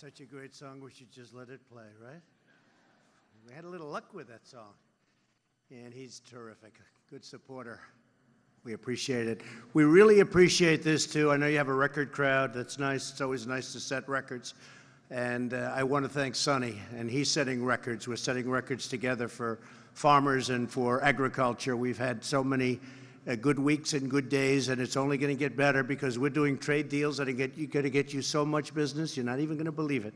Such a great song, we should just let it play, right? We had a little luck with that song. And he's terrific, good supporter. We appreciate it. We really appreciate this, too. I know you have a record crowd. That's nice. It's always nice to set records. And I want to thank Sonny, and he's setting records. We're setting records together for farmers and for agriculture. We've had so many good weeks and good days, and it's only going to get better because we're doing trade deals that are going to get you so much business, you're not even going to believe it.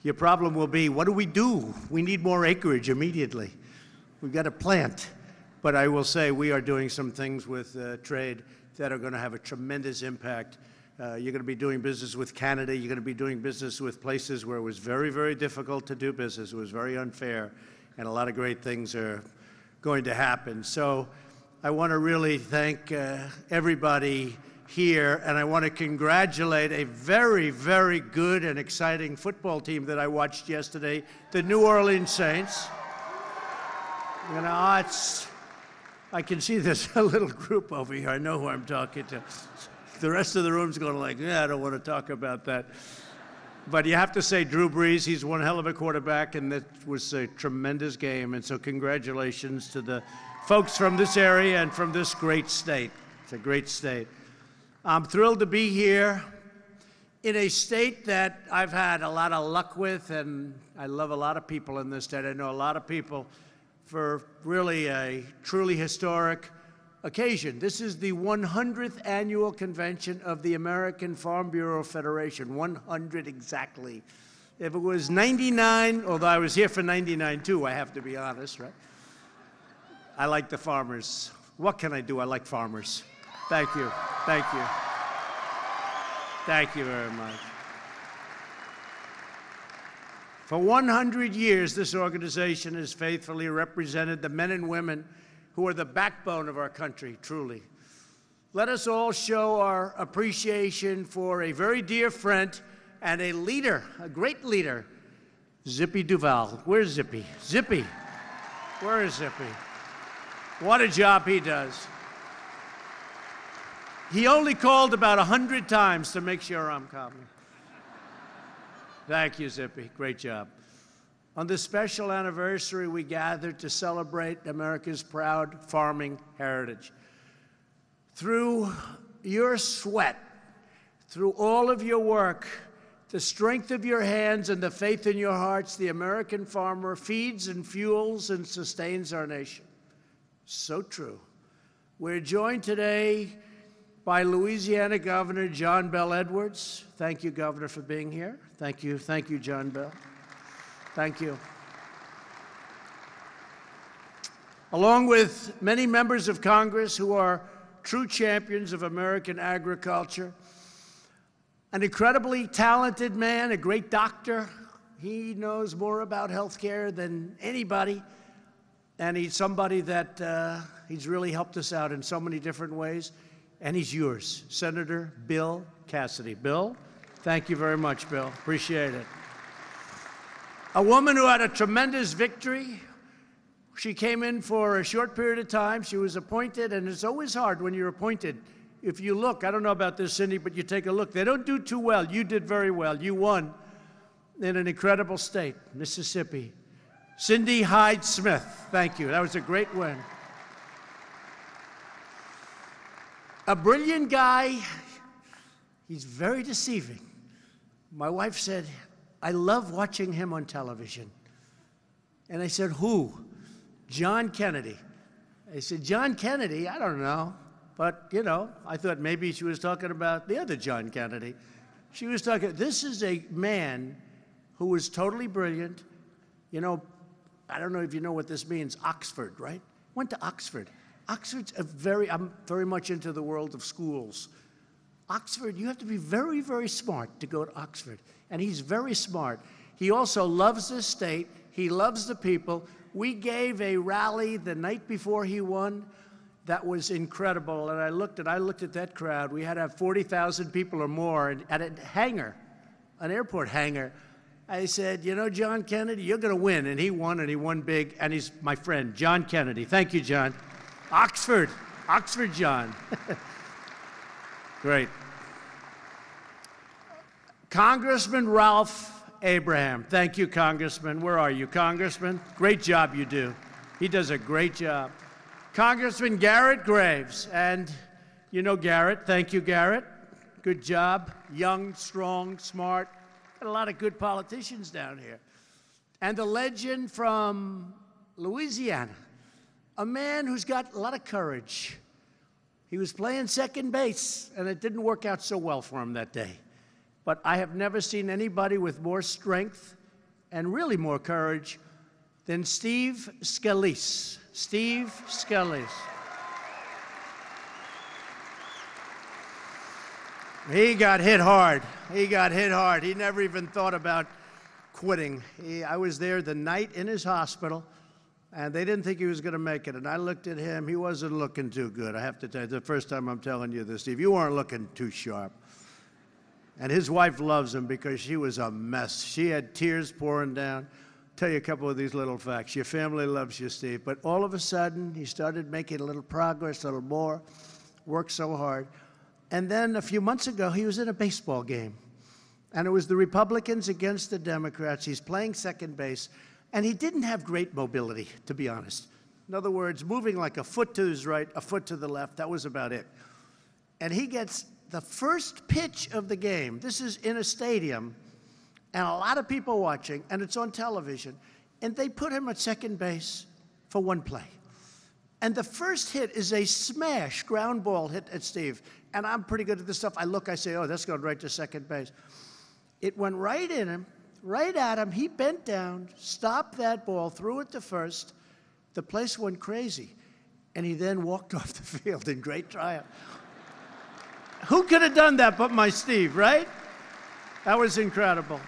Your problem will be, what do? We need more acreage immediately. We've got to plant. But I will say we are doing some things with trade that are going to have a tremendous impact. You're going to be doing business with Canada. You're going to be doing business with places where it was very, very difficult to do business. It was very unfair, and a lot of great things are going to happen. So I want to really thank everybody here, and I want to congratulate a very, very good and exciting football team that I watched yesterday, the New Orleans Saints. You know, I can see there's a little group over here. I know who I'm talking to. The rest of the room's going like, yeah, I don't want to talk about that. But you have to say Drew Brees, he's one hell of a quarterback, and that was a tremendous game. And so congratulations to the folks from this area and from this great state. It's a great state. I'm thrilled to be here in a state that I've had a lot of luck with, and I love a lot of people in this state. I know a lot of people for really a truly historic occasion. This is the 100th annual convention of the American Farm Bureau Federation, 100 exactly. If it was 99, although I was here for 99 too, I have to be honest, right? I like the farmers. What can I do? I like farmers. Thank you. Thank you. Thank you very much. For 100 years, this organization has faithfully represented the men and women who are the backbone of our country, truly. Let us all show our appreciation for a very dear friend and a leader, a great leader, Zippy Duval. Where's Zippy? Zippy. Where is Zippy? What a job he does. He only called about 100 times to make sure I'm coming. Thank you, Zippy. Great job. On this special anniversary, we gathered to celebrate America's proud farming heritage. Through your sweat, through all of your work, the strength of your hands and the faith in your hearts, the American farmer feeds and fuels and sustains our nation. So true. We're joined today by Louisiana Governor John Bel Edwards. Thank you, Governor, for being here. Thank you, John Bel. Thank you. Along with many members of Congress who are true champions of American agriculture, an incredibly talented man, a great doctor. He knows more about healthcare than anybody, and he's somebody that he's really helped us out in so many different ways. And he's yours, Senator Bill Cassidy. Bill, thank you very much, Bill. Appreciate it. A woman who had a tremendous victory. She came in for a short period of time. She was appointed, and it's always hard when you're appointed. If you look, I don't know about this, Cindy, but you take a look. They don't do too well. You did very well. You won in an incredible state, Mississippi. Cindy Hyde-Smith, thank you. That was a great win. A brilliant guy. He's very deceiving. My wife said, I love watching him on television. And I said, who? John Kennedy. I said, John Kennedy? I don't know. But, you know, I thought maybe she was talking about the other John Kennedy. She was talking, this is a man who was totally brilliant. You know, I don't know if you know what this means, Oxford, right? Went to Oxford. Oxford's I'm very much into the world of schools. Oxford, you have to be very, very smart to go to Oxford. And he's very smart. He also loves this state. He loves the people. We gave a rally the night before he won that was incredible. And I looked at that crowd. We had to have 40,000 people or more at a hangar, an airport hangar. I said, you know, John Kennedy, you're going to win. And he won big. And he's my friend, John Kennedy. Thank you, John. Oxford John. Great. Congressman Ralph Abraham. Thank you, Congressman. Where are you, Congressman? Great job you do. He does a great job. Congressman Garrett Graves. And you know Garrett. Thank you, Garrett. Good job. Young, strong, smart. Got a lot of good politicians down here. And the legend from Louisiana, a man who's got a lot of courage. He was playing second base, and it didn't work out so well for him that day. But I have never seen anybody with more strength and really more courage than Steve Scalise. Steve Scalise. He got hit hard. He got hit hard. He never even thought about quitting. I was there the night in his hospital, and they didn't think he was going to make it. And I looked at him. He wasn't looking too good. I have to tell you, the first time I'm telling you this, Steve, you weren't looking too sharp. And his wife loves him because she was a mess. She had tears pouring down. Tell you a couple of these little facts. Your family loves you, Steve. But all of a sudden, he started making a little progress, a little more, worked so hard. And then a few months ago, he was in a baseball game. And it was the Republicans against the Democrats. He's playing second base. And he didn't have great mobility, to be honest. In other words, moving like a foot to his right, a foot to the left, that was about it. And he gets the first pitch of the game. This is in a stadium, and a lot of people watching, and it's on television. And they put him at second base for one play. And the first hit is a smash ground ball hit at Steve. And I'm pretty good at this stuff. I look, I say, oh, that's going right to second base. It went right in him, right at him. He bent down, stopped that ball, threw it to first. The place went crazy. And he then walked off the field in great triumph. Who could have done that but my Steve, right? That was incredible.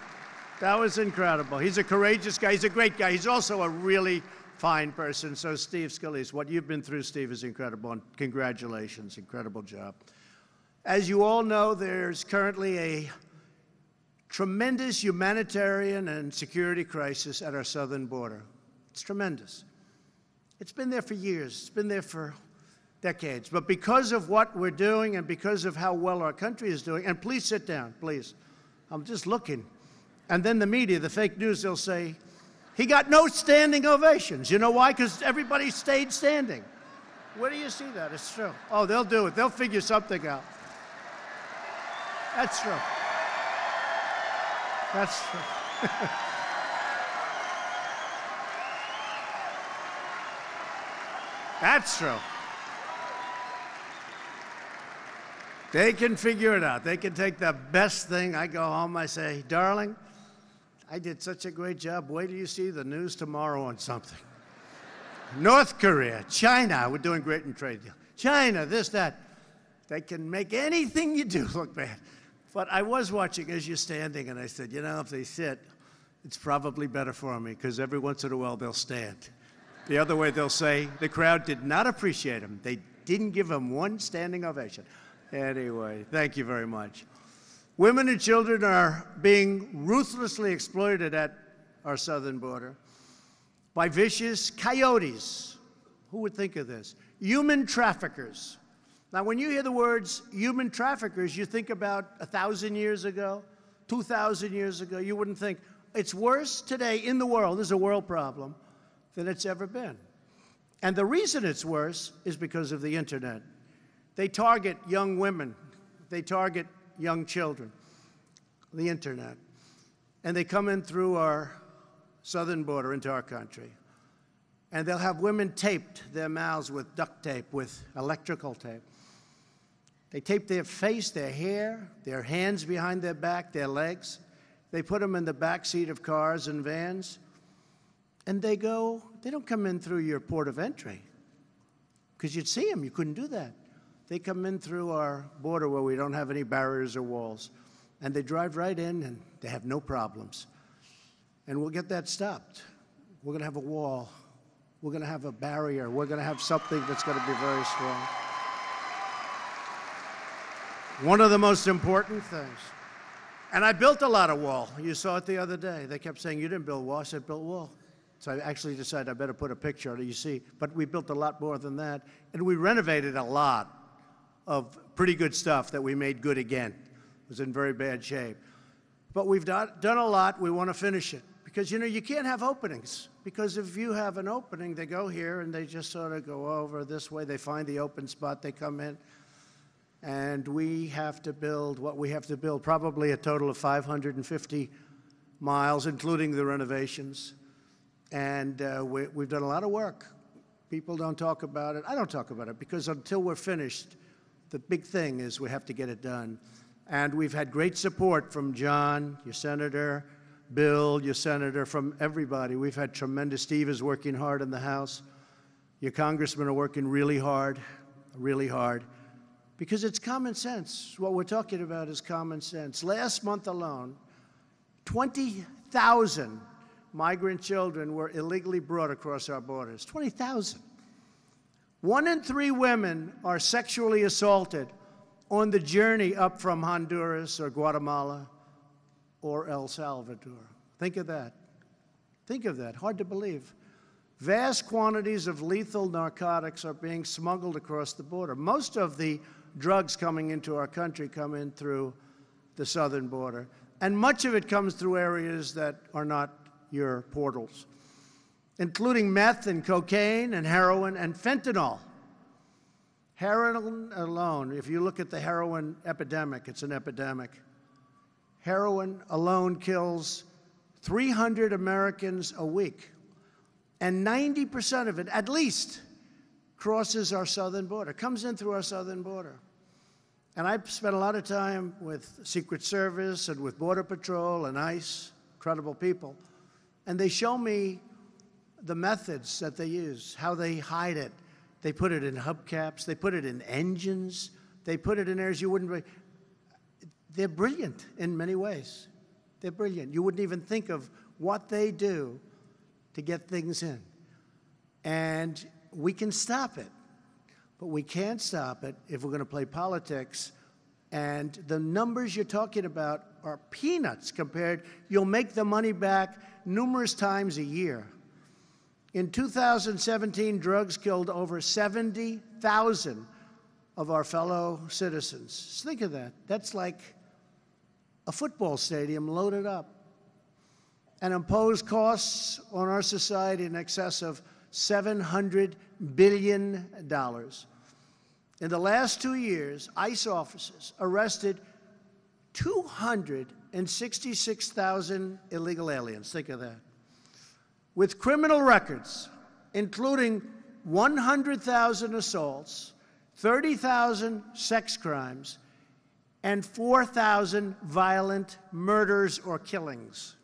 That was incredible. He's a courageous guy. He's a great guy. He's also a really fine person. So, Steve Scalise, what you've been through, Steve, is incredible. And congratulations. Incredible job. As you all know, there's currently a tremendous humanitarian and security crisis at our southern border. It's tremendous. It's been there for years. It's been there for decades. But because of what we're doing and because of how well our country is doing, and please sit down, please. I'm just looking. And then the media, the fake news, they'll say, he got no standing ovations. You know why? Because everybody stayed standing. Where do you see that? It's true. Oh, they'll do it. They'll figure something out. That's true. That's true. That's true. They can figure it out. They can take the best thing. I go home, I say, darling, I did such a great job. Wait till you see the news tomorrow on something. North Korea, China, we're doing great in trade deal. China, this, that. They can make anything you do look bad. But I was watching as you're standing, and I said, you know, if they sit, it's probably better for me, because every once in a while they'll stand. The other way they'll say, the crowd did not appreciate him. They didn't give him one standing ovation. Anyway, thank you very much. Women and children are being ruthlessly exploited at our southern border by vicious coyotes. Who would think of this? Human traffickers. Now, when you hear the words human traffickers, you think about 1,000 years ago, 2,000 years ago. You wouldn't think. It's worse today in the world, this is a world problem, than it's ever been. And the reason it's worse is because of the internet. They target young women. They target young children, the internet. And they come in through our southern border into our country. And they'll have women taped their mouths with duct tape, with electrical tape. They tape their face, their hair, their hands behind their back, their legs. They put them in the back seat of cars and vans. And they don't come in through your port of entry, because you'd see them. You couldn't do that. They come in through our border where we don't have any barriers or walls. And they drive right in, and they have no problems. And we'll get that stopped. We're going to have a wall. We're going to have a barrier. We're going to have something that's going to be very strong. One of the most important things. And I built a lot of wall. You saw it the other day. They kept saying, you didn't build wall. I said, built wall. So I actually decided I better put a picture on it, you see. But we built a lot more than that. And we renovated a lot of pretty good stuff that we made good again. It was in very bad shape. But we've done a lot. We want to finish it. Because, you know, you can't have openings. Because if you have an opening, they go here and they just sort of go over this way. They find the open spot, they come in. And we have to build what we have to build, probably a total of 550 miles, including the renovations. And we've done a lot of work. People don't talk about it. I don't talk about it because until we're finished, the big thing is we have to get it done. And we've had great support from John, your senator, Bill, your senator, from everybody. We've had tremendous. Steve is working hard in the House. Your congressmen are working really hard, because it's common sense. What we're talking about is common sense. Last month alone, 20,000 migrant children were illegally brought across our borders. 20,000. 1 in 3 women are sexually assaulted on the journey up from Honduras or Guatemala or El Salvador. Think of that. Think of that. Hard to believe. Vast quantities of lethal narcotics are being smuggled across the border. Most of the drugs coming into our country come in through the southern border, and much of it comes through areas that are not your portals, including meth and cocaine and heroin and fentanyl. Heroin alone, if you look at the heroin epidemic, it's an epidemic. Heroin alone kills 300 Americans a week, and 90% of it, at least, crosses our southern border, comes in through our southern border. And I've spent a lot of time with Secret Service and with Border Patrol and ICE, incredible people, and they show me the methods that they use, how they hide it. They put it in hubcaps, they put it in engines, they put it in areas you wouldn't. They're brilliant in many ways. They're brilliant. You wouldn't even think of what they do to get things in. And we can stop it, but we can't stop it if we're going to play politics. And the numbers you're talking about are peanuts compared. You'll make the money back numerous times a year. In 2017, drugs killed over 70,000 of our fellow citizens. Just think of that. That's like a football stadium loaded up, and imposed costs on our society in excess of $700 billion. In the last 2 years, ICE officers arrested 266,000 illegal aliens. Think of that. With criminal records, including 100,000 assaults, 30,000 sex crimes, and 4,000 violent murders or killings.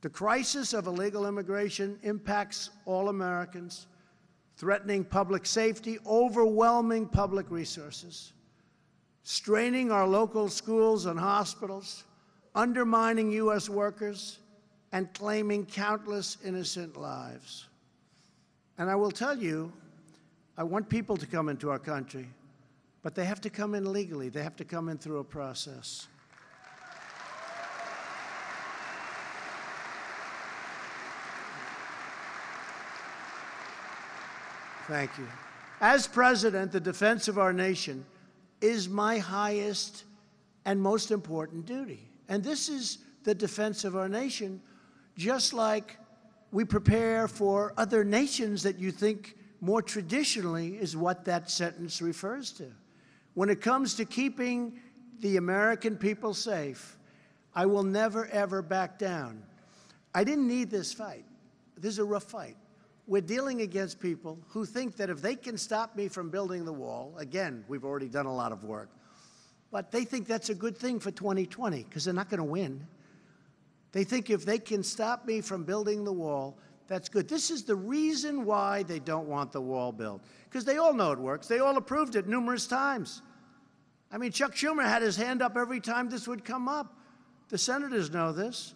The crisis of illegal immigration impacts all Americans, threatening public safety, overwhelming public resources, straining our local schools and hospitals, undermining U.S. workers, and claiming countless innocent lives. And I will tell you, I want people to come into our country, but they have to come in legally. They have to come in through a process. Thank you. As president, the defense of our nation is my highest and most important duty. And this is the defense of our nation, just like we prepare for other nations that you think more traditionally is what that sentence refers to. When it comes to keeping the American people safe, I will never, ever back down. I didn't need this fight. This is a rough fight. We're dealing against people who think that if they can stop me from building the wall, again, we've already done a lot of work, but they think that's a good thing for 2020 because they're not going to win. They think if they can stop me from building the wall, that's good. This is the reason why they don't want the wall built, because they all know it works. They all approved it numerous times. I mean, Chuck Schumer had his hand up every time this would come up. The senators know this.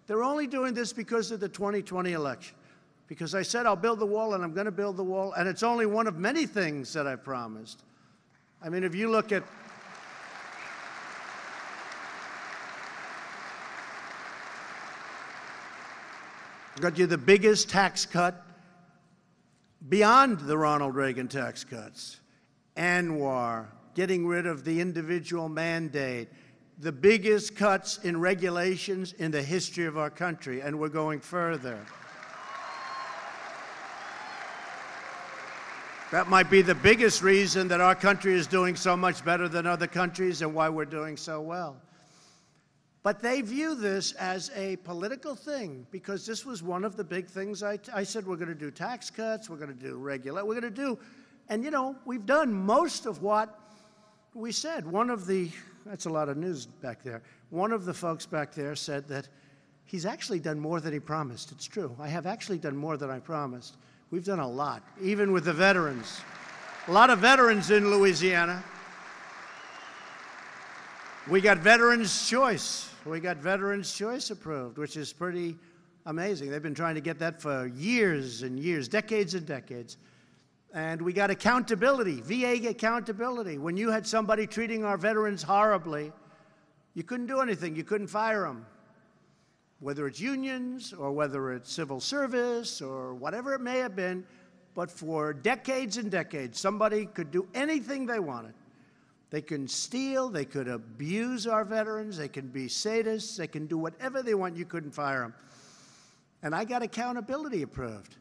They're only doing this because of the 2020 election, because I said I'll build the wall, and I'm going to build the wall, and it's only one of many things that I promised. I mean, if you look at got you the biggest tax cut beyond the Ronald Reagan tax cuts. ANWR, getting rid of the individual mandate, the biggest cuts in regulations in the history of our country, and we're going further. That might be the biggest reason that our country is doing so much better than other countries and why we're doing so well. But they view this as a political thing, because this was one of the big things I said, we're going to do tax cuts, we're going to do we're going to do, and you know, we've done most of what we said. That's a lot of news back there. One of the folks back there said that he's actually done more than he promised. It's true. I have actually done more than I promised. We've done a lot, even with the veterans. A lot of veterans in Louisiana. We got Veterans Choice. We got Veterans Choice approved, which is pretty amazing. They've been trying to get that for years and years, decades and decades. And we got accountability, VA accountability. When you had somebody treating our veterans horribly, you couldn't do anything. You couldn't fire them, whether it's unions or whether it's civil service or whatever it may have been. But for decades and decades, somebody could do anything they wanted. They can steal, they could abuse our veterans, they can be sadists, they can do whatever they want. You couldn't fire them. And I got accountability approved.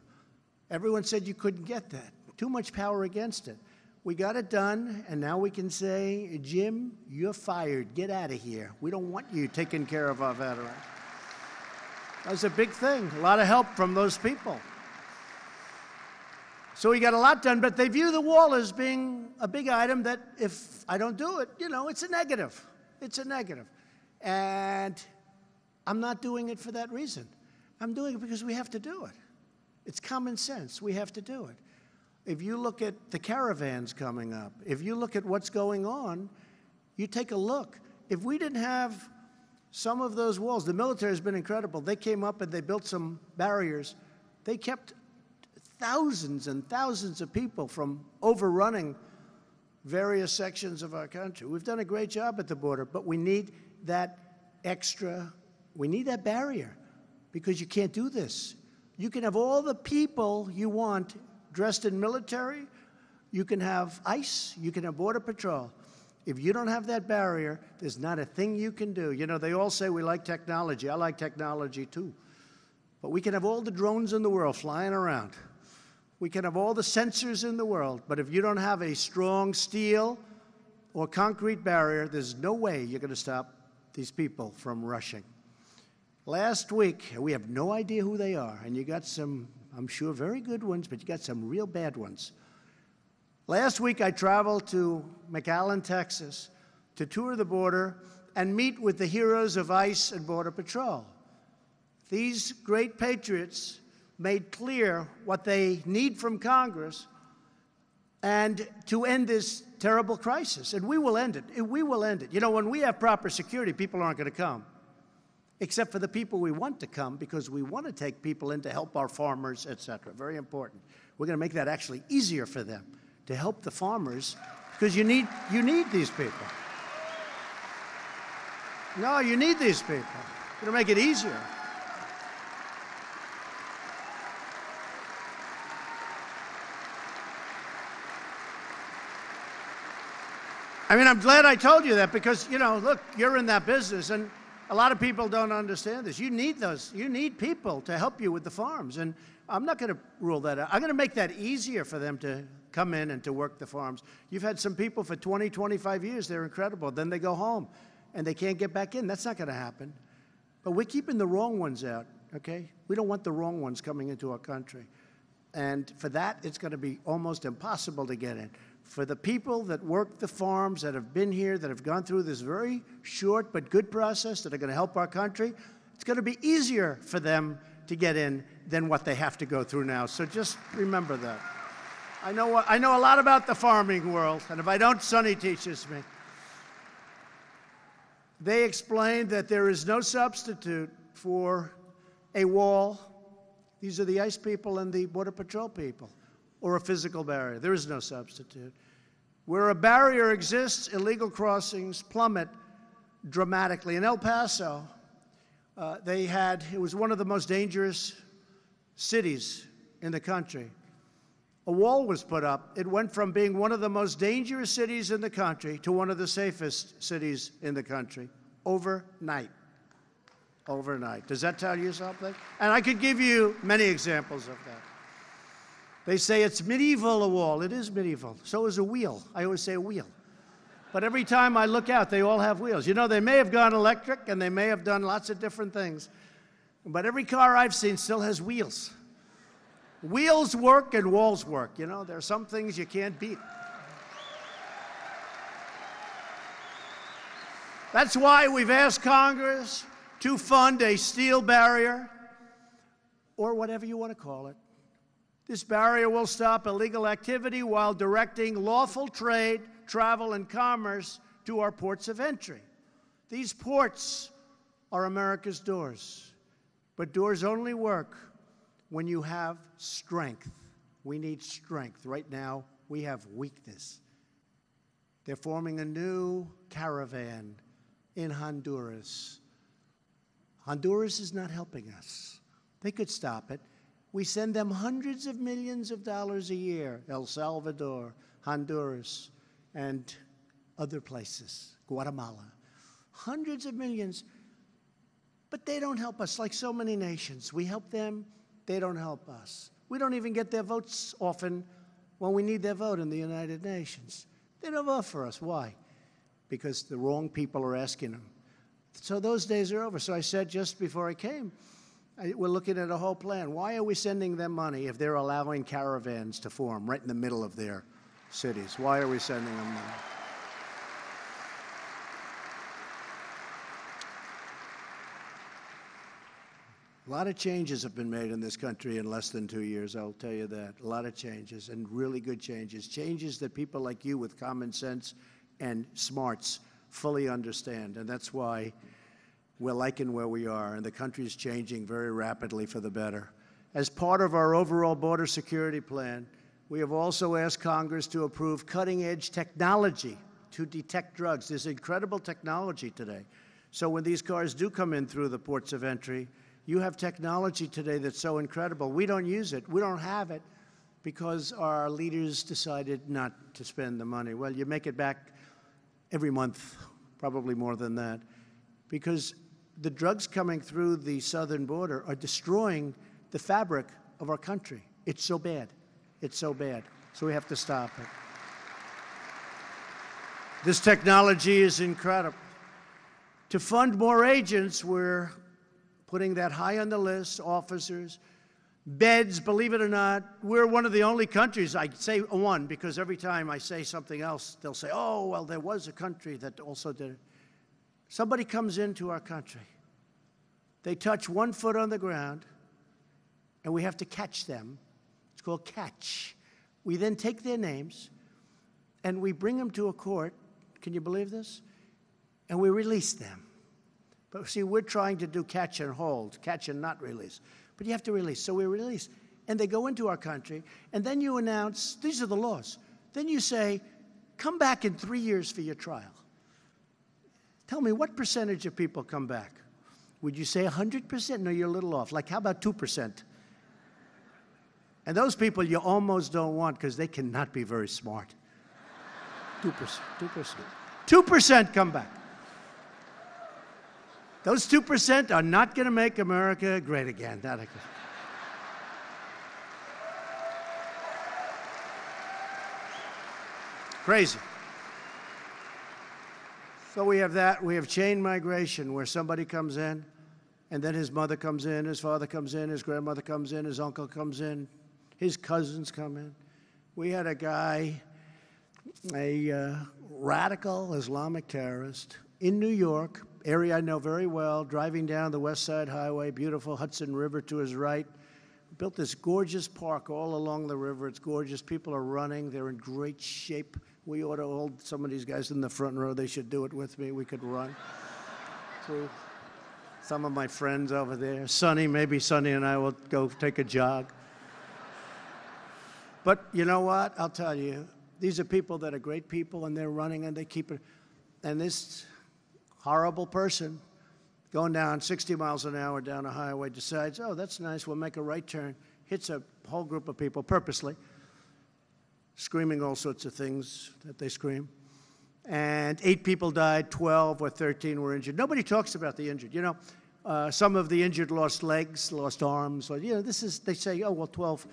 Everyone said you couldn't get that. Too much power against it. We got it done, and now we can say, Jim, you're fired. Get out of here. We don't want you taking care of our veterans. That was a big thing. A lot of help from those people. So we got a lot done, but they view the wall as being a big item that if I don't do it, you know, it's a negative. It's a negative. And I'm not doing it for that reason. I'm doing it because we have to do it. It's common sense. We have to do it. If you look at the caravans coming up, if you look at what's going on, you take a look. If we didn't have some of those walls, the military has been incredible. They came up and they built some barriers. They kept thousands and thousands of people from overrunning various sections of our country. We've done a great job at the border, but we need that we need that barrier, because you can't do this. You can have all the people you want dressed in military, you can have ICE, you can have Border Patrol. If you don't have that barrier, there's not a thing you can do. You know, they all say we like technology. I like technology too. But we can have all the drones in the world flying around. We can have all the sensors in the world, but if you don't have a strong steel or concrete barrier, there's no way you're going to stop these people from rushing. Last week, we have no idea who they are, and you got some, I'm sure, very good ones, but you got some real bad ones. Last week, I traveled to McAllen, Texas, to tour the border and meet with the heroes of ICE and Border Patrol. These great patriots made clear what they need from Congress and to end this terrible crisis. And we will end it. We will end it. You know, when we have proper security, people aren't going to come, except for the people we want to come, because we want to take people in to help our farmers, et cetera. Very important. We're going to make that actually easier for them to help the farmers, because you need these people. No, you need these people. We're going to make it easier. I mean, I'm glad I told you that, because, you know, look, you're in that business, and a lot of people don't understand this. You need those. You need people to help you with the farms, and I'm not going to rule that out. I'm going to make that easier for them to come in and to work the farms. You've had some people for 20, 25 years. They're incredible. Then they go home, and they can't get back in. That's not going to happen. But we're keeping the wrong ones out, okay? We don't want the wrong ones coming into our country. And for that, it's going to be almost impossible to get in. For the people that work the farms, that have been here, that have gone through this very short but good process, that are going to help our country, it's going to be easier for them to get in than what they have to go through now. So just remember that. I know a lot about the farming world, and if I don't, Sonny teaches me. They explained that there is no substitute for a wall. These are the ICE people and the Border Patrol people, or a physical barrier. There is no substitute. Where a barrier exists, illegal crossings plummet dramatically. In El Paso, it was one of the most dangerous cities in the country. A wall was put up. It went from being one of the most dangerous cities in the country to one of the safest cities in the country Overnight. Overnight. Does that tell you something? And I could give you many examples of that. They say it's medieval, a wall. It is medieval. So is a wheel. I always say a wheel. But every time I look out, they all have wheels. You know, they may have gone electric, and they may have done lots of different things. But every car I've seen still has wheels. Wheels work and walls work. You know, there are some things you can't beat. That's why we've asked Congress to fund a steel barrier, or whatever you want to call it. This barrier will stop illegal activity while directing lawful trade, travel, and commerce to our ports of entry. These ports are America's doors. But doors only work when you have strength. We need strength. Right now, we have weakness. They're forming a new caravan in Honduras. Honduras is not helping us. They could stop it. We send them hundreds of millions of dollars a year, El Salvador, Honduras, and other places, Guatemala. Hundreds of millions. But they don't help us like so many nations. We help them, they don't help us. We don't even get their votes often when we need their vote in the United Nations. They don't vote for us. Why? Because the wrong people are asking them. So those days are over. So I said just before I came, we're looking at a whole plan. Why are we sending them money if they're allowing caravans to form right in the middle of their cities? Why are we sending them money? A lot of changes have been made in this country in less than 2 years, I'll tell you that. A lot of changes, and really good changes. Changes that people like you with common sense and smarts fully understand. And that's why we're liking where we are, and the country is changing very rapidly for the better. As part of our overall border security plan, we have also asked Congress to approve cutting-edge technology to detect drugs. There's incredible technology today. So when these cars do come in through the ports of entry, you have technology today that's so incredible. We don't use it. We don't have it because our leaders decided not to spend the money. Well, you make it back every month, probably more than that, because the drugs coming through the southern border are destroying the fabric of our country. It's so bad. It's so bad. So we have to stop it. This technology is incredible. To fund more agents, we're putting that high on the list, officers, beds, believe it or not. We're one of the only countries, I say one, because every time I say something else, they'll say, oh, well, there was a country that also did it. Somebody comes into our country. They touch 1 foot on the ground, and we have to catch them. It's called catch. We then take their names, and we bring them to a court. Can you believe this? And we release them. But see, we're trying to do catch and hold, catch and not release. But you have to release. So we release. And they go into our country, and then you announce, these are the laws. Then you say, come back in 3 years for your trial. Tell me, what percentage of people come back? Would you say 100%? No, you're a little off. Like, how about 2%? And those people you almost don't want because they cannot be very smart. 2%, 2%. 2% come back. Those 2% are not going to make America great again. Not again. Crazy. So we have that. We have chain migration, where somebody comes in, and then his mother comes in, his father comes in, his grandmother comes in, his uncle comes in, his cousins come in. We had a guy, a radical Islamic terrorist in New York, area I know very well, driving down the West Side Highway, beautiful Hudson River to his right. Built this gorgeous park all along the river. It's gorgeous. People are running. They're in great shape. We ought to hold some of these guys in the front row. They should do it with me. We could run. So some of my friends over there. Sonny, maybe Sonny and I will go take a jog. But you know what? I'll tell you, these are people that are great people, and they're running, and they keep it. And this horrible person going down 60 miles an hour down a highway decides, oh, that's nice, we'll make a right turn, hits a whole group of people purposely, screaming all sorts of things that they scream. and 8 people died, 12 or 13 were injured. Nobody talks about the injured. You know, some of the injured lost legs, lost arms. Or, you know, they say, oh, well, 12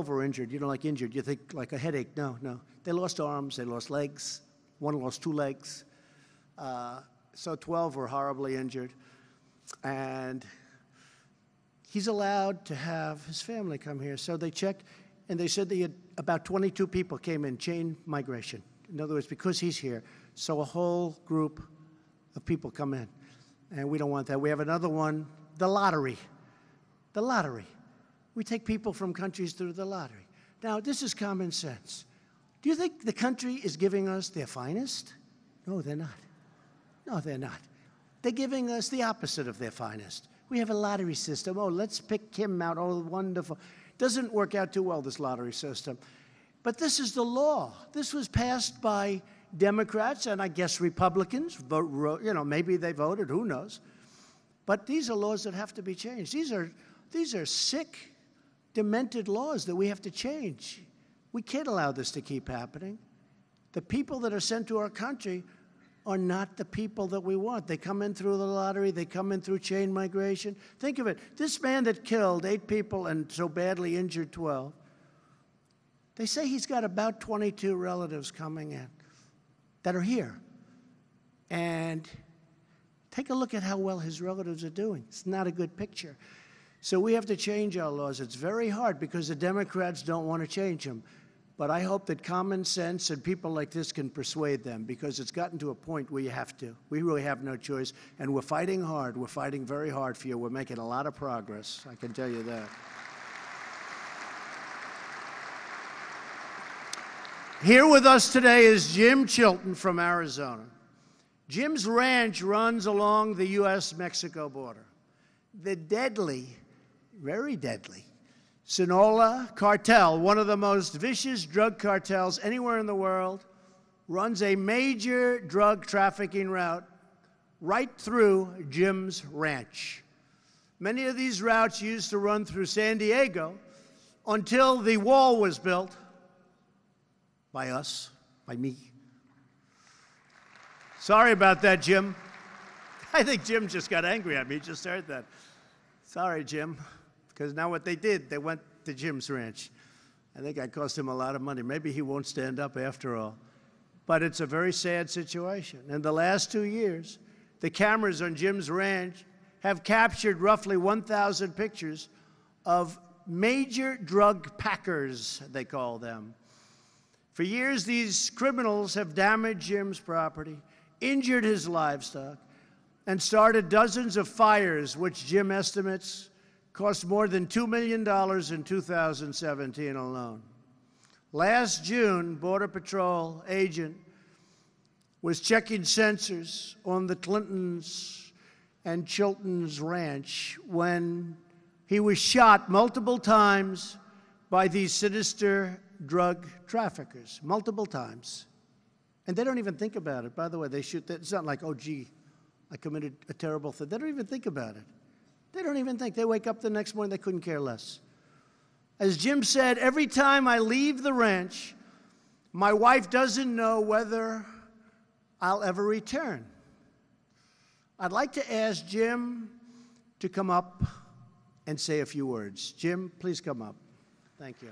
were injured. You know, like injured, you think like a headache. No. They lost arms, they lost legs. One lost 2 legs. So 12 were horribly injured. And he's allowed to have his family come here. So they checked, and they said about 22 people came in, chain migration. In other words, because he's here, so a whole group of people come in. And we don't want that. We have another one, the lottery. The lottery. We take people from countries through the lottery. Now, this is common sense. Do you think the country is giving us their finest? No, they're not. No, they're not. They're giving us the opposite of their finest. We have a lottery system. Oh, let's pick him out. Oh, wonderful. Doesn't work out too well, this lottery system. But this is the law. This was passed by Democrats and I guess Republicans. You know, maybe they voted, who knows. But these are laws that have to be changed. These are sick, demented laws that we have to change. We can't allow this to keep happening. The people that are sent to our country are not the people that we want. They come in through the lottery. They come in through chain migration. Think of it. This man that killed 8 people and so badly injured 12, they say he's got about 22 relatives coming in that are here. And take a look at how well his relatives are doing. It's not a good picture. So we have to change our laws. It's very hard because the Democrats don't want to change them. But I hope that common sense and people like this can persuade them, because it's gotten to a point where you have to. We really have no choice. And we're fighting hard. We're fighting very hard for you. We're making a lot of progress. I can tell you that. Here with us today is Jim Chilton from Arizona. Jim's ranch runs along the U.S.-Mexico border. The deadly, very deadly, Sinaloa cartel, one of the most vicious drug cartels anywhere in the world, runs a major drug trafficking route right through Jim's ranch. Many of these routes used to run through San Diego until the wall was built by us, by me. Sorry about that, Jim. I think Jim just got angry at me. He just heard that. Sorry, Jim. Because now what they did, they went to Jim's ranch. I think I cost him a lot of money. Maybe he won't stand up after all. But it's a very sad situation. In the last 2 years, the cameras on Jim's ranch have captured roughly 1,000 pictures of major drug packers, they call them. For years, these criminals have damaged Jim's property, injured his livestock, and started dozens of fires, which Jim estimates cost more than $2 million in 2017 alone. Last June, Border Patrol agent was checking sensors on the Clintons and Chilton's ranch when he was shot multiple times by these sinister drug traffickers, multiple times. And they don't even think about it. By the way, they shoot. It's not like, oh, gee, I committed a terrible thing. They don't even think about it. They don't even think. They wake up the next morning, they couldn't care less. As Jim said, every time I leave the ranch, my wife doesn't know whether I'll ever return. I'd like to ask Jim to come up and say a few words. Jim, please come up. Thank you.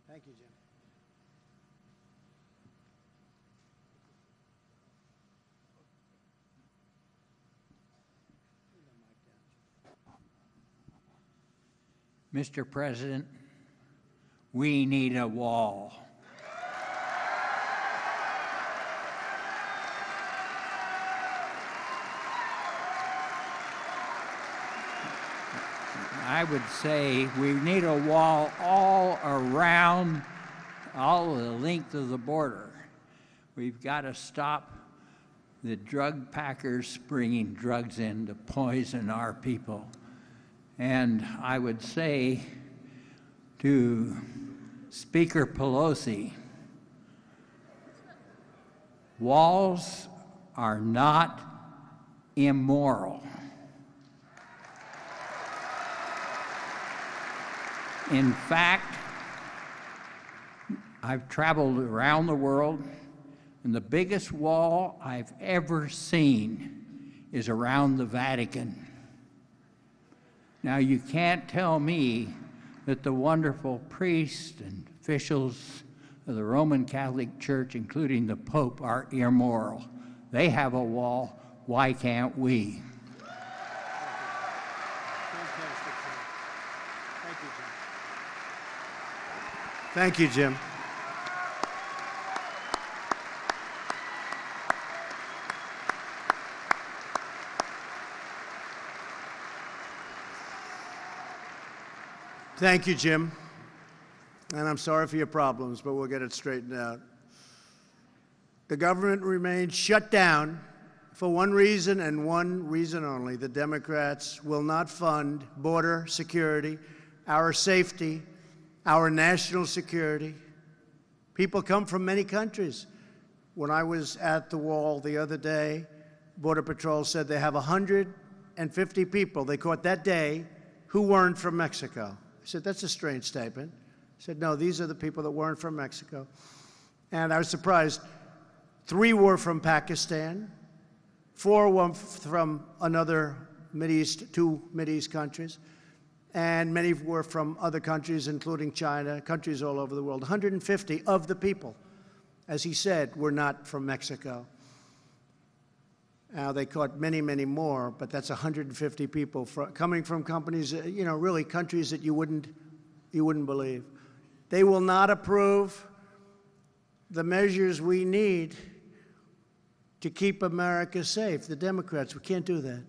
Thank you, Jim. Mr. President, we need a wall. I would say we need a wall all around, all the length of the border. We've got to stop the drug packers bringing drugs in to poison our people. And I would say to Speaker Pelosi, Walls are not immoral. In fact, I've traveled around the world, and the biggest wall I've ever seen is around the Vatican. Now, you can't tell me that the wonderful priests and officials of the Roman Catholic Church, including the Pope, are immoral. They have a wall. Why can't we? Thank you, Jim. Thank you, Jim. And I'm sorry for your problems, but we'll get it straightened out. The government remains shut down for one reason and one reason only. The Democrats will not fund border security, our safety, our national security. People come from many countries. When I was at the wall the other day, Border Patrol said they have 150 people they caught that day who weren't from Mexico. I said, that's a strange statement. I said, no, these are the people that weren't from Mexico. And I was surprised. 3 were from Pakistan, 4 were from another Mideast, 2 Mideast countries, and many were from other countries, including China, countries all over the world. 150 of the people, as he said, were not from Mexico. Now, they caught many, many more, but that's 150 people coming from companies, really countries that you wouldn't believe. They will not approve the measures we need to keep America safe. The Democrats, we can't do that.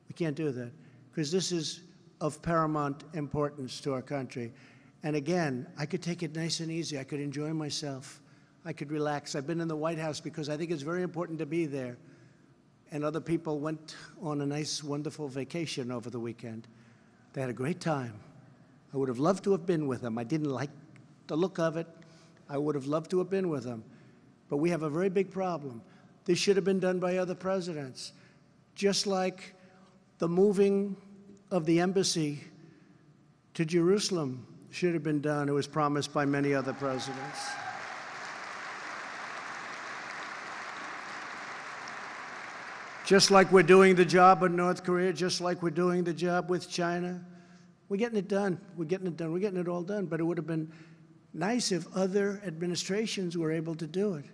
We can't do that, because this is of paramount importance to our country. And again, I could take it nice and easy. I could enjoy myself. I could relax. I've been in the White House because I think it's very important to be there. And other people went on a nice, wonderful vacation over the weekend. They had a great time. I would have loved to have been with them. I didn't like the look of it. I would have loved to have been with them. But we have a very big problem. This should have been done by other presidents. Just like the moving of the embassy to Jerusalem should have been done. It was promised by many other presidents. Just like we're doing the job in North Korea, just like we're doing the job with China. We're getting it done. We're getting it done. We're getting it all done. But it would have been nice if other administrations were able to do it.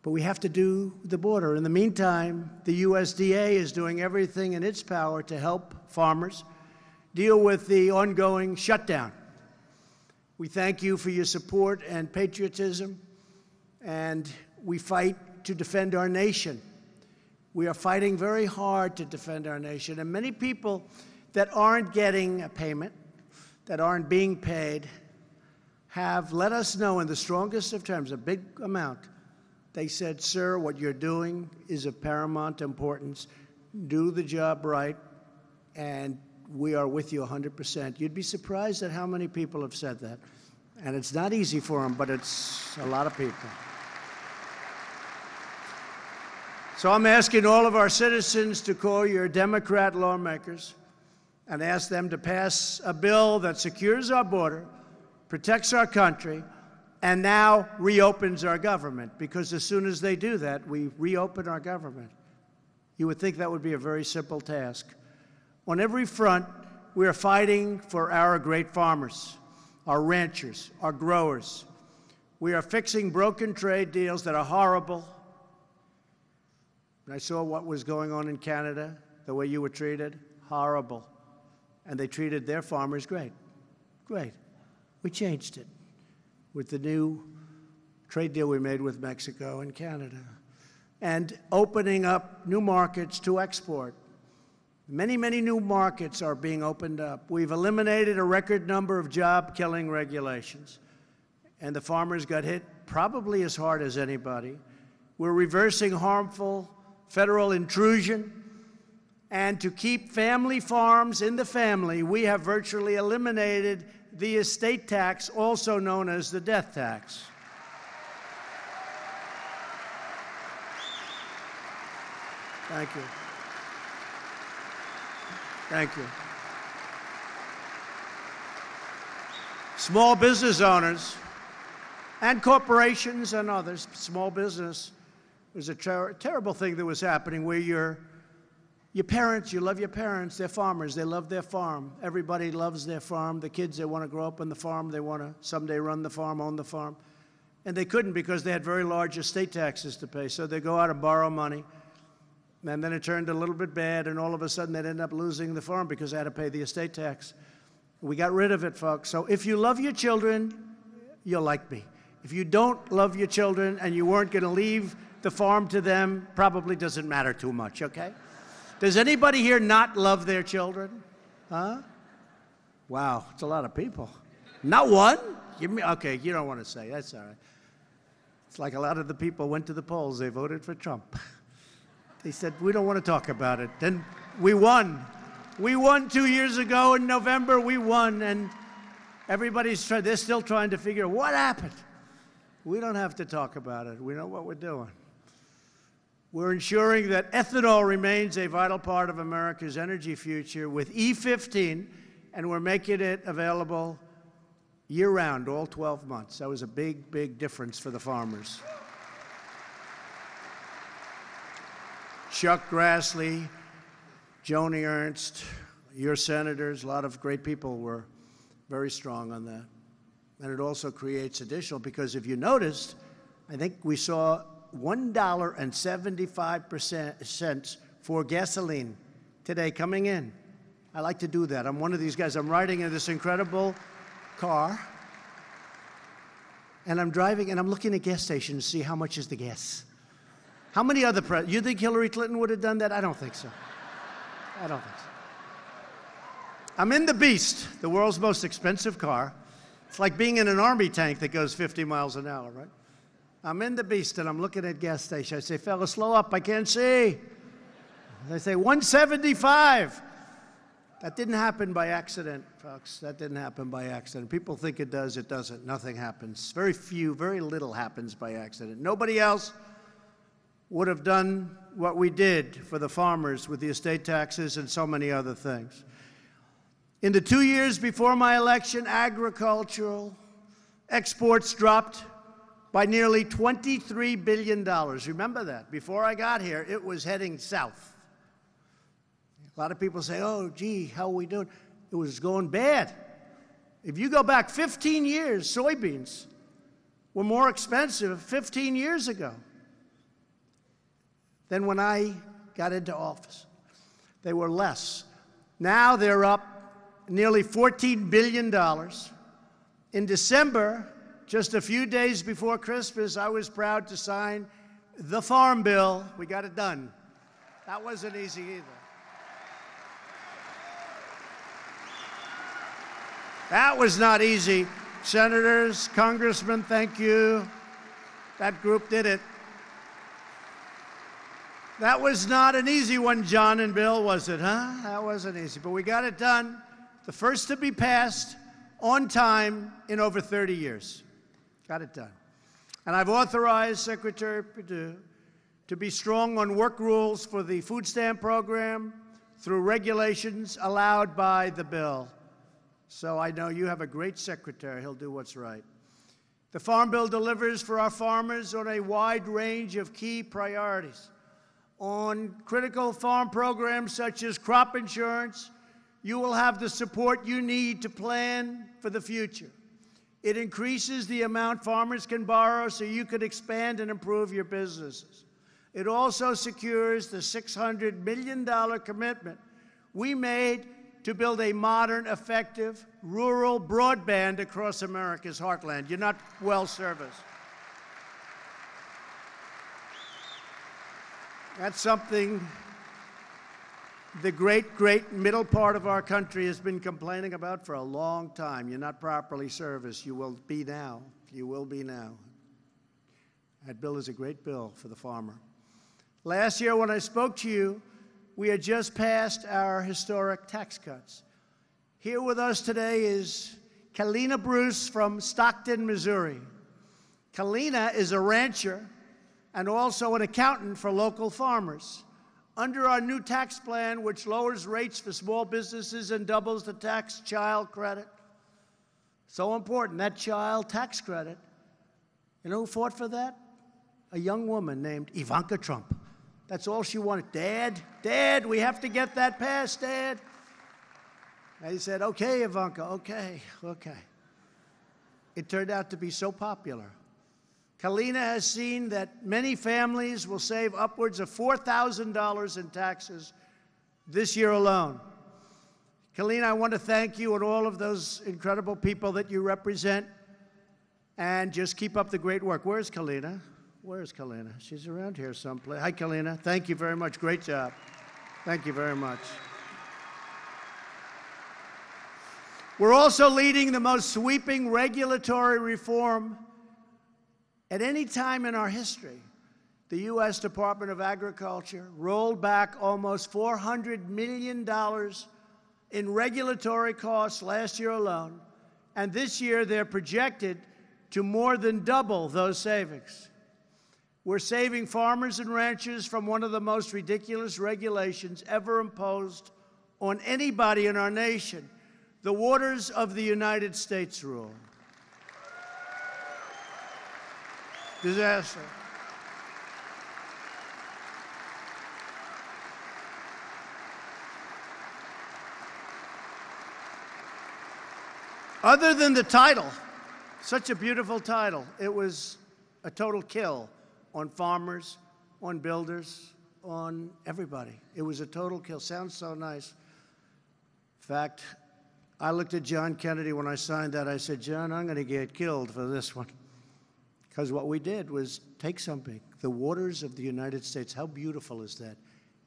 But we have to do the border. In the meantime, the USDA is doing everything in its power to help farmers deal with the ongoing shutdown. We thank you for your support and patriotism, and we fight to defend our nation. We are fighting very hard to defend our nation, and many people that aren't getting a payment, that aren't being paid, have let us know in the strongest of terms, a big amount. They said, sir, what you're doing is of paramount importance. Do the job right, and we are with you 100%. You'd be surprised at how many people have said that. And it's not easy for them, but it's a lot of people. So I'm asking all of our citizens to call your Democrat lawmakers and ask them to pass a bill that secures our border, protects our country, and now reopens our government. Because as soon as they do that, we reopen our government. You would think that would be a very simple task. On every front, we are fighting for our great farmers, our ranchers, our growers. We are fixing broken trade deals that are horrible. And I saw what was going on in Canada, the way you were treated, horrible. And they treated their farmers great. Great. We changed it with the new trade deal we made with Mexico and Canada. And opening up new markets to export. Many, many new markets are being opened up. We've eliminated a record number of job-killing regulations. And the farmers got hit probably as hard as anybody. We're reversing harmful federal intrusion. And to keep family farms in the family, we have virtually eliminated the estate tax, also known as the death tax. Thank you. Thank you. Small business owners and corporations and others, small business, was a terrible thing that was happening where your parents, you love your parents, they're farmers, they love their farm. Everybody loves their farm. The kids, they want to grow up on the farm. They want to someday run the farm, own the farm. And they couldn't because they had very large estate taxes to pay. So they go out and borrow money. And then it turned a little bit bad, and all of a sudden they'd end up losing the farm because they had to pay the estate tax. We got rid of it, folks. So if you love your children, you'll like me. If you don't love your children and you weren't going to leave the farm to them, probably doesn't matter too much, okay? Does anybody here not love their children? Huh? Wow, it's a lot of people. Not one? Give me, okay, you don't want to say. That's all right. It's like a lot of the people went to the polls. They voted for Trump. They said, we don't want to talk about it. Then we won. We won 2 years ago in November. We won, and they're still trying to figure out what happened. We don't have to talk about it. We know what we're doing. We're ensuring that ethanol remains a vital part of America's energy future with E15, and we're making it available year-round, all 12 months. That was a big, big difference for the farmers. Chuck Grassley, Joni Ernst, your senators, a lot of great people were very strong on that. And it also creates additional, because if you noticed, I think we saw $1.75 for gasoline today coming in. I like to do that. I'm one of these guys. I'm riding in this incredible car, and I'm driving, and I'm looking at gas stations to see how much is the gas. How many other presidents? You think Hillary Clinton would have done that? I don't think so. I don't think so. I'm in the Beast, the world's most expensive car. It's like being in an army tank that goes 50 miles an hour, right? I'm in the Beast, and I'm looking at gas station. I say, fella, slow up, I can't see. They say, 175. That didn't happen by accident, folks. That didn't happen by accident. People think it does. It doesn't. Nothing happens. Very little happens by accident. Nobody else would have done what we did for the farmers with the estate taxes and so many other things. In the 2 years before my election, agricultural exports dropped by nearly $23 billion. Remember that. Before I got here, it was heading south. A lot of people say, oh, gee, how are we doing? It was going bad. If you go back 15 years, soybeans were more expensive 15 years ago than when I got into office. They were less. Now they're up nearly $14 billion. In December, just a few days before Christmas, I was proud to sign the Farm Bill. We got it done. That wasn't easy either. That was not easy. Senators, congressmen, thank you. That group did it. That was not an easy one, John and Bill, was it, huh? That wasn't easy, but we got it done. The first to be passed on time in over 30 years. Got it done. And I've authorized Secretary Perdue to be strong on work rules for the food stamp program through regulations allowed by the bill. So I know you have a great secretary. He'll do what's right. The Farm Bill delivers for our farmers on a wide range of key priorities. On critical farm programs such as crop insurance, you will have the support you need to plan for the future. It increases the amount farmers can borrow so you can expand and improve your businesses. It also secures the $600 million commitment we made to build a modern, effective, rural broadband across America's heartland. You're not well serviced. That's something the great middle part of our country has been complaining about for a long time. You're not properly serviced. You will be now. You will be now. That bill is a great bill for the farmer. Last year when I spoke to you, we had just passed our historic tax cuts. Here with us today is Kalina Bruce from Stockton, Missouri. Kalina is a rancher and also an accountant for local farmers. under our new tax plan, which lowers rates for small businesses and doubles the tax child credit. So important, that child tax credit. You know who fought for that? A young woman named Ivanka Trump. That's all she wanted. Dad, we have to get that passed, Dad. And he said, okay, Ivanka, okay. It turned out to be so popular. Kalina has seen that many families will save upwards of $4,000 in taxes this year alone. Kalina, I want to thank you and all of those incredible people that you represent, and just keep up the great work. Where's Kalina? Where's Kalina? She's around here someplace. Hi, Kalina. Thank you very much. Great job. Thank you very much. We're also leading the most sweeping regulatory reform at any time in our history. The U.S. Department of Agriculture rolled back almost $400 million in regulatory costs last year alone, and this year they're projected to more than double those savings. We're saving farmers and ranchers from one of the most ridiculous regulations ever imposed on anybody in our nation, the Waters of the United States rule. Disaster. Other than the title, such a beautiful title, it was a total kill on farmers, on builders, on everybody. It was a total kill. Sounds so nice. In fact, I looked at John Kennedy when I signed that. I said, John, I'm going to get killed for this one. Because what we did was take something, the waters of the United States, how beautiful is that?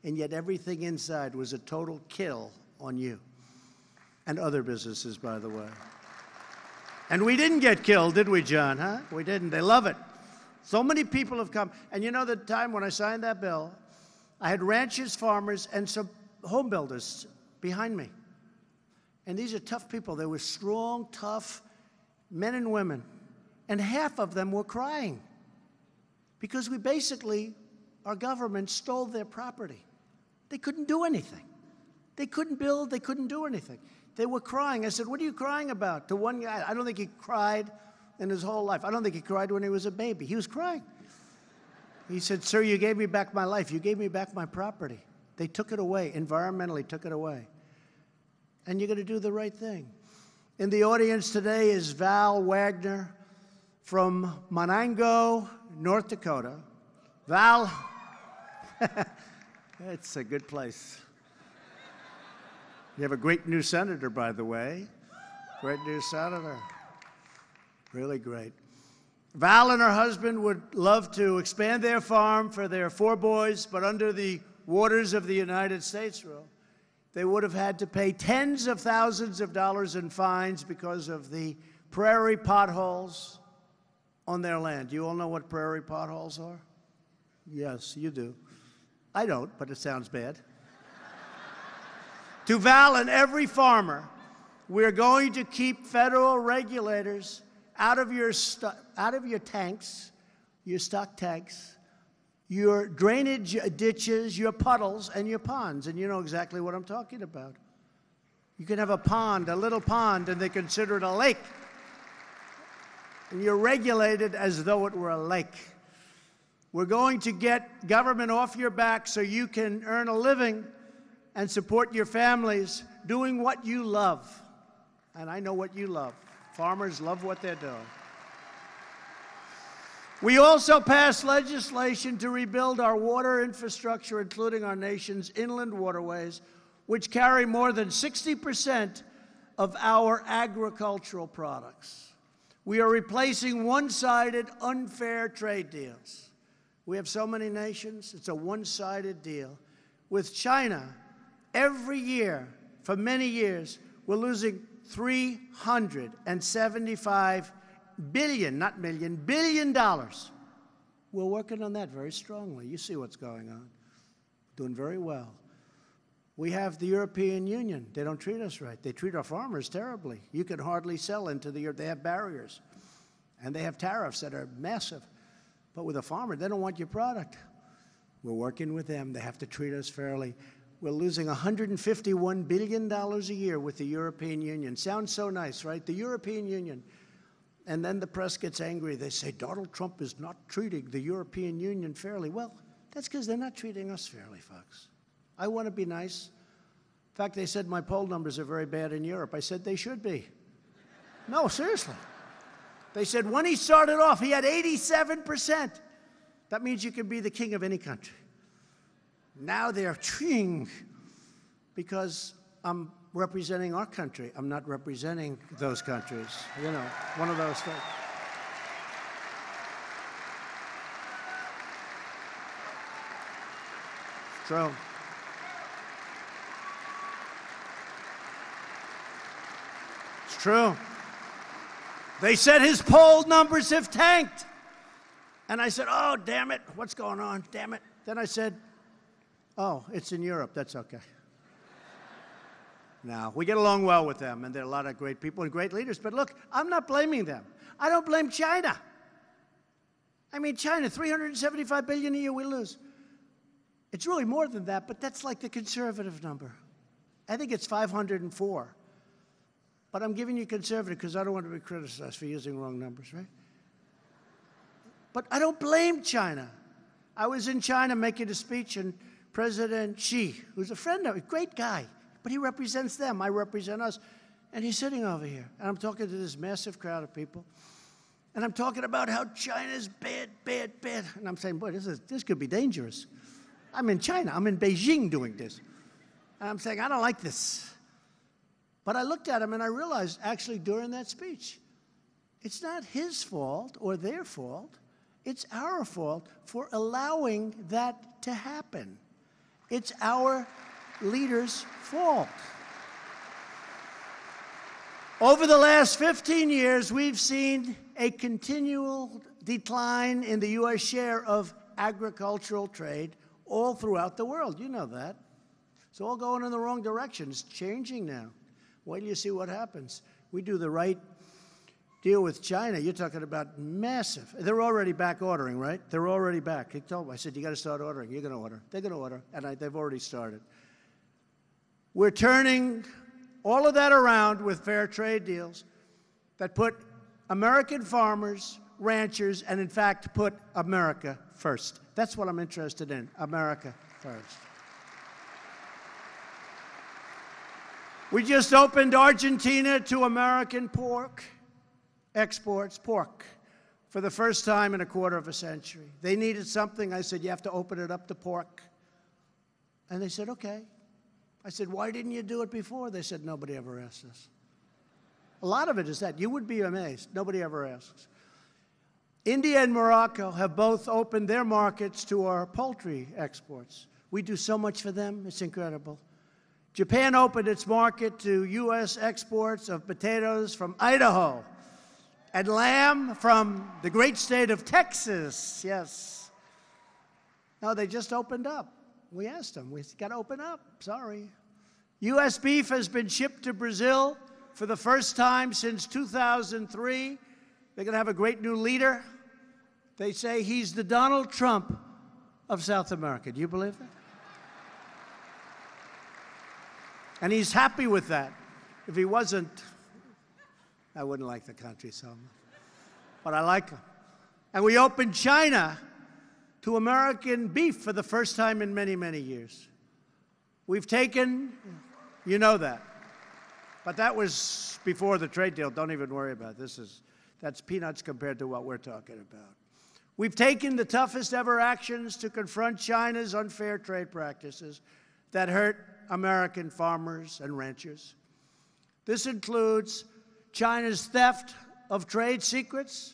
And yet everything inside was a total kill on you. And other businesses, by the way. And we didn't get killed, did we, John, huh? We didn't. They love it. So many people have come. And you know, the time when I signed that bill, I had ranchers, farmers, and some home builders behind me. And these are tough people. They were strong, tough men and women. And half of them were crying because we basically, our government stole their property. They couldn't do anything. They couldn't build. They couldn't do anything. They were crying. I said, what are you crying about? To one guy, I don't think he cried in his whole life. I don't think he cried when he was a baby. He was crying. He said, sir, you gave me back my life. You gave me back my property. They took it away, environmentally took it away. And you're going to do the right thing. In the audience today is Val Wagner from Monango, North Dakota. Val, it's a good place. You have a great new senator, by the way. Great new senator. Really great. Val and her husband would love to expand their farm for their 4 boys, but under the Waters of the United States rule, they would have had to pay tens of thousands of dollars in fines because of the prairie potholes on their land. You all know what prairie potholes are? Yes, you do. I don't, but it sounds bad. To Val and every farmer, we're going to keep federal regulators out of your tanks, your stock tanks, your drainage ditches, your puddles, and your ponds. And you know exactly what I'm talking about. You can have a pond, a little pond, and they consider it a lake. And you're regulated as though it were a lake. We're going to get government off your back so you can earn a living and support your families doing what you love. And I know what you love. Farmers love what they're doing. We also passed legislation to rebuild our water infrastructure, including our nation's inland waterways, which carry more than 60% of our agricultural products. We are replacing one-sided, unfair trade deals. We have so many nations, it's a one-sided deal. With China, every year, for many years, we're losing $375 billion, not million, billion dollars. We're working on that very strongly. You see what's going on. Doing very well. We have the European Union. They don't treat us right. They treat our farmers terribly. You can hardly sell into the Europe. They have barriers. And they have tariffs that are massive. But with a farmer, they don't want your product. We're working with them. They have to treat us fairly. We're losing $151 billion a year with the European Union. Sounds so nice, right? The European Union. And then the press gets angry. They say, Donald Trump is not treating the European Union fairly. Well, that's because they're not treating us fairly, folks. I want to be nice. In fact, they said my poll numbers are very bad in Europe. I said they should be. No, seriously. They said when he started off, he had 87%. That means you can be the king of any country. Now they're ching because I'm representing our country. I'm not representing those countries. You know, one of those things. It's true. It's true. They said his poll numbers have tanked. And I said, oh, damn it, what's going on? Damn it. Then I said, oh, it's in Europe. That's okay. Now, we get along well with them, and there are a lot of great people and great leaders. But look, I'm not blaming them. I don't blame China. I mean, China, $375 billion a year we lose. It's really more than that, but that's like the conservative number. I think it's 504. But I'm giving you conservative because I don't want to be criticized for using wrong numbers, right? But I don't blame China. I was in China making a speech, and President Xi, who's a friend of me, great guy, but he represents them. I represent us. And he's sitting over here, and I'm talking to this massive crowd of people, and I'm talking about how China's bad, bad, bad. And I'm saying, boy, this could be dangerous. I'm in China. I'm in Beijing doing this. And I'm saying, I don't like this. But I looked at him, and I realized, actually, during that speech, it's not his fault or their fault. It's our fault for allowing that to happen. It's our leaders' fault. Over the last 15 years, we've seen a continual decline in the U.S. share of agricultural trade all throughout the world. You know that. It's all going in the wrong direction. It's changing now. Wait till you see what happens. We do the right deal with China. You're talking about massive. They're already back ordering, right? They're already back. He told me, I said, you got to start ordering. You're going to order. They're going to order. And they've already started. We're turning all of that around with fair trade deals that put American farmers, ranchers, and in fact, put America first. That's what I'm interested in, America first. We just opened Argentina to American pork exports, pork, for the first time in a quarter of a century. They needed something. I said, you have to open it up to pork. And they said, okay. I said, why didn't you do it before? They said, nobody ever asked us. A lot of it is that. You would be amazed. Nobody ever asks. India and Morocco have both opened their markets to our poultry exports. We do so much for them. It's incredible. Japan opened its market to U.S. exports of potatoes from Idaho and lamb from the great state of Texas. Yes. No, they just opened up. We asked them. We got to open up. Sorry. U.S. beef has been shipped to Brazil for the first time since 2003. They're going to have a great new leader. They say he's the Donald Trump of South America. Do you believe that? And he's happy with that. If he wasn't, I wouldn't like the country so much. But I like him. And we opened China to American beef for the first time in many, many years. We've taken, you know that. But that was before the trade deal. Don't even worry about it. That's peanuts compared to what we're talking about. We've taken the toughest ever actions to confront China's unfair trade practices that hurt American farmers and ranchers. This includes China's theft of trade secrets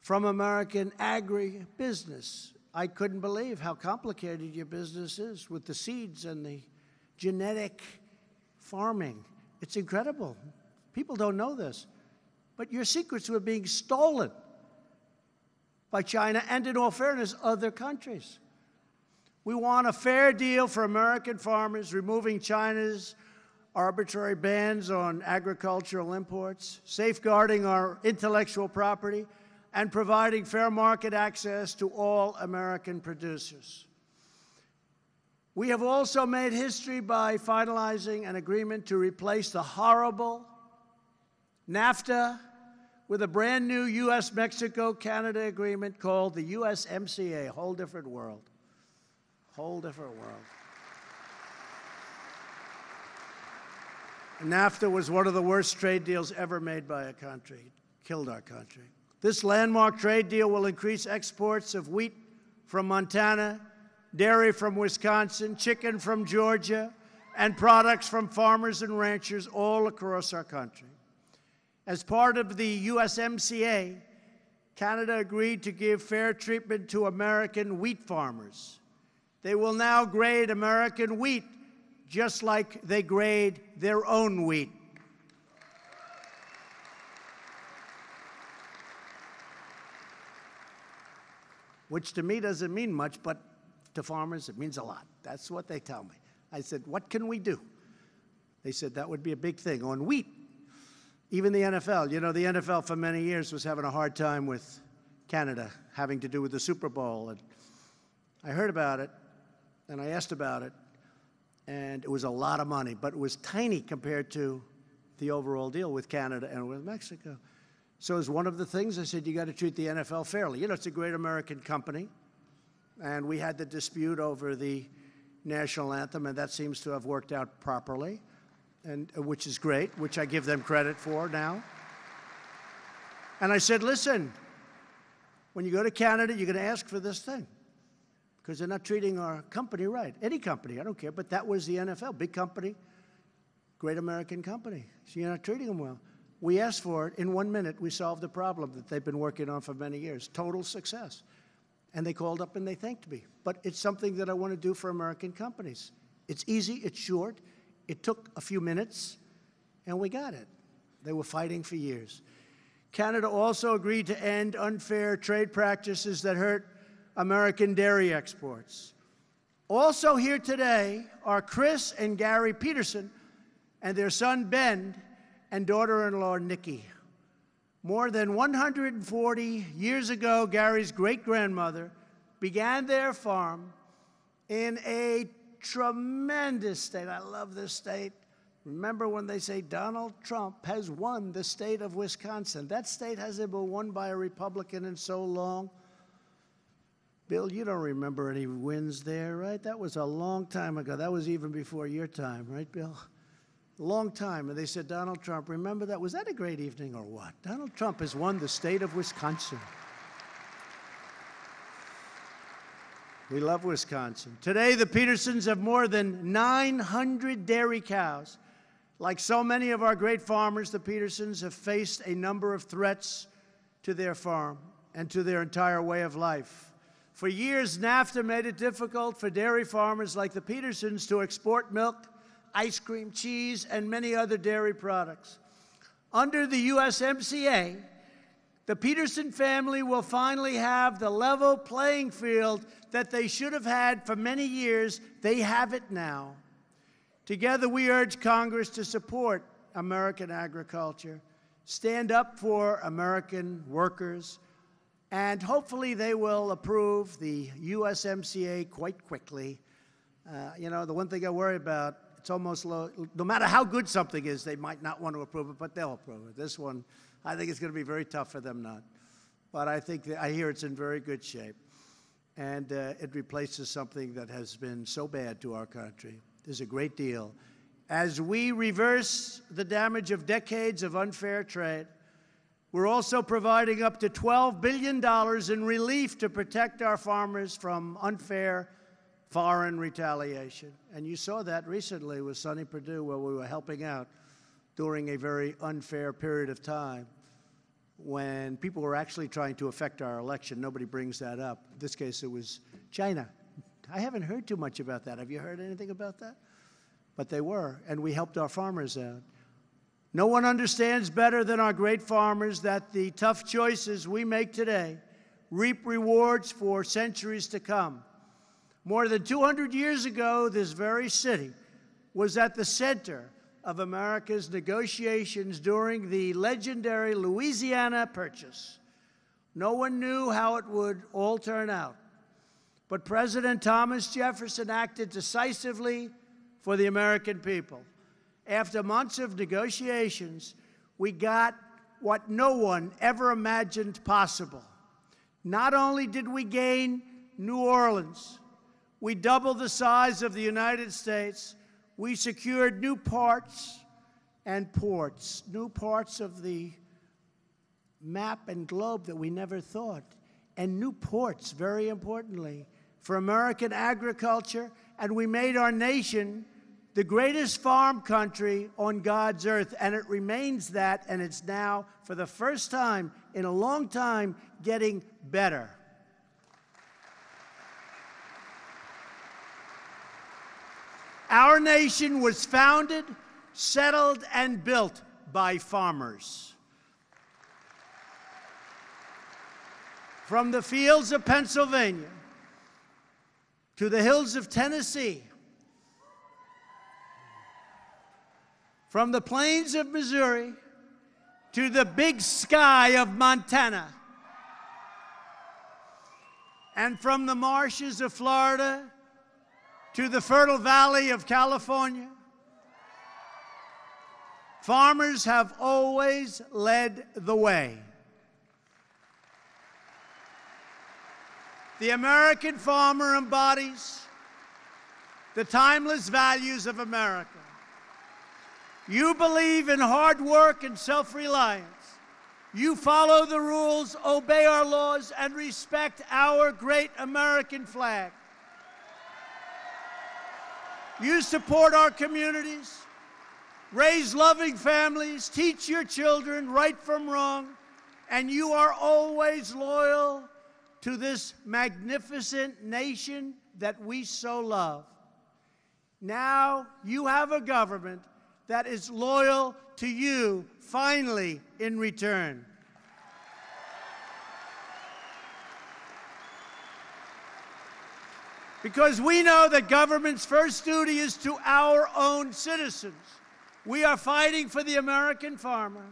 from American agribusiness. I couldn't believe how complicated your business is with the seeds and the genetic farming. It's incredible. People don't know this. But your secrets were being stolen by China and, in all fairness, other countries. We want a fair deal for American farmers, removing China's arbitrary bans on agricultural imports, safeguarding our intellectual property, and providing fair market access to all American producers. We have also made history by finalizing an agreement to replace the horrible NAFTA with a brand new U.S.-Mexico-Canada agreement called the USMCA. Whole different world. Whole different world. NAFTA was one of the worst trade deals ever made by a country. It killed our country. This landmark trade deal will increase exports of wheat from Montana, dairy from Wisconsin, chicken from Georgia, and products from farmers and ranchers all across our country. As part of the USMCA, Canada agreed to give fair treatment to American wheat farmers. They will now grade American wheat just like they grade their own wheat. Which to me doesn't mean much, but to farmers, it means a lot. That's what they tell me. I said, what can we do? They said that would be a big thing on wheat. Even the NFL, you know, the NFL for many years was having a hard time with Canada, having to do with the Super Bowl. And I heard about it, and I asked about it, and it was a lot of money, but it was tiny compared to the overall deal with Canada and with Mexico. So as one of the things, I said, you got to treat the NFL fairly. You know, it's a great American company. And we had the dispute over the national anthem, and that seems to have worked out properly, and which is great, which I give them credit for now. And I said, listen, when you go to Canada, you're going to ask for this thing, because they're not treating our company right. Any company, I don't care, but that was the NFL, big company, great American company. So you're not treating them well. We asked for it. In 1 minute, we solved the problem that they've been working on for many years. Total success. And they called up and they thanked me. But it's something that I want to do for American companies. It's easy, it's short. It took a few minutes, and we got it. They were fighting for years. Canada also agreed to end unfair trade practices that hurt American dairy exports. Also here today are Chris and Gary Peterson and their son Ben and daughter-in-law Nikki. More than 140 years ago, Gary's great-grandmother began their farm in a tremendous state. I love this state. Remember when they say Donald Trump has won the state of Wisconsin. That state hasn't been won by a Republican in so long. Bill, you don't remember any wins there, right? That was a long time ago. That was even before your time, right, Bill? A long time. And they said, Donald Trump, remember that? Was that a great evening or what? Donald Trump has won the state of Wisconsin. We love Wisconsin. Today, the Petersons have more than 900 dairy cows. Like so many of our great farmers, the Petersons have faced a number of threats to their farm and to their entire way of life. For years, NAFTA made it difficult for dairy farmers like the Petersons to export milk, ice cream, cheese, and many other dairy products. Under the USMCA, the Peterson family will finally have the level playing field that they should have had for many years. They have it now. Together, we urge Congress to support American agriculture, stand up for American workers, and hopefully they will approve the USMCA quite quickly. You know, the one thing I worry about, it's almost low. No matter how good something is, they might not want to approve it, but they'll approve it. This one, I think it's going to be very tough for them not. But I think I hear it's in very good shape. And it replaces something that has been so bad to our country. There's a great deal. As we reverse the damage of decades of unfair trade, we're also providing up to $12 billion in relief to protect our farmers from unfair foreign retaliation. And you saw that recently with Sonny Perdue, where we were helping out during a very unfair period of time when people were actually trying to affect our election. Nobody brings that up. In this case, it was China. I haven't heard too much about that. Have you heard anything about that? But they were, and we helped our farmers out. No one understands better than our great farmers that the tough choices we make today reap rewards for centuries to come. More than 200 years ago, this very city was at the center of America's negotiations during the legendary Louisiana Purchase. No one knew how it would all turn out. But President Thomas Jefferson acted decisively for the American people. After months of negotiations, we got what no one ever imagined possible. Not only did we gain New Orleans, we doubled the size of the United States. We secured new parts and ports, new parts of the map and globe that we never thought, and new ports, very importantly, for American agriculture, and we made our nation the greatest farm country on God's earth, and it remains that, and it's now, for the first time in a long time, getting better. Our nation was founded, settled, and built by farmers. From the fields of Pennsylvania to the hills of Tennessee, from the plains of Missouri to the big sky of Montana, and from the marshes of Florida to the fertile valley of California, farmers have always led the way. The American farmer embodies the timeless values of America. You believe in hard work and self-reliance. You follow the rules, obey our laws, and respect our great American flag. You support our communities, raise loving families, teach your children right from wrong, and you are always loyal to this magnificent nation that we so love. Now you have a government that is loyal to you, finally, in return. Because we know that government's first duty is to our own citizens. We are fighting for the American farmer,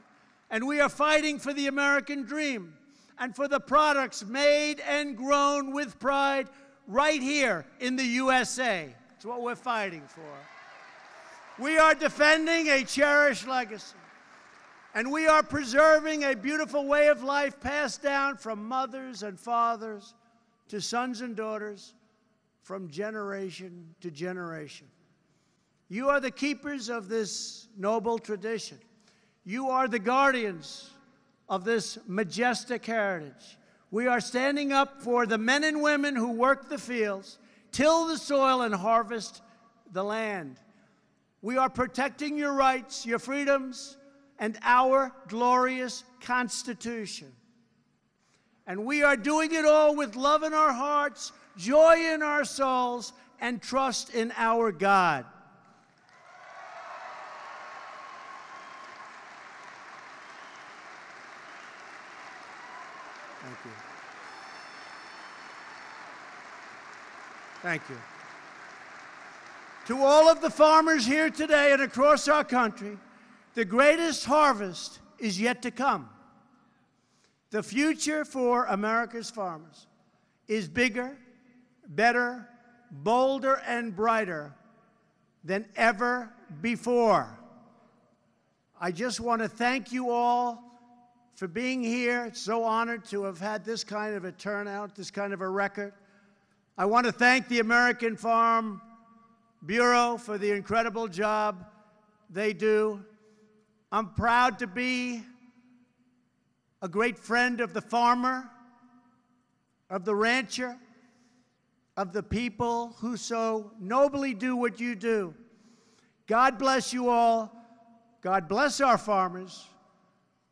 and we are fighting for the American dream, and for the products made and grown with pride right here in the USA. That's what we're fighting for. We are defending a cherished legacy, and we are preserving a beautiful way of life passed down from mothers and fathers to sons and daughters, from generation to generation. You are the keepers of this noble tradition. You are the guardians of this majestic heritage. We are standing up for the men and women who work the fields, till the soil, and harvest the land. We are protecting your rights, your freedoms, and our glorious Constitution. And we are doing it all with love in our hearts, joy in our souls, and trust in our God. Thank you. Thank you. To all of the farmers here today and across our country, the greatest harvest is yet to come. The future for America's farmers is bigger, better, bolder, and brighter than ever before. I just want to thank you all for being here. It's so honored to have had this kind of a turnout, this kind of a record. I want to thank the American Farm Bureau for the incredible job they do. I'm proud to be a great friend of the farmer, of the rancher, of the people who so nobly do what you do. God bless you all. God bless our farmers.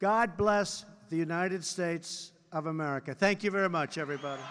God bless the United States of America. Thank you very much, everybody.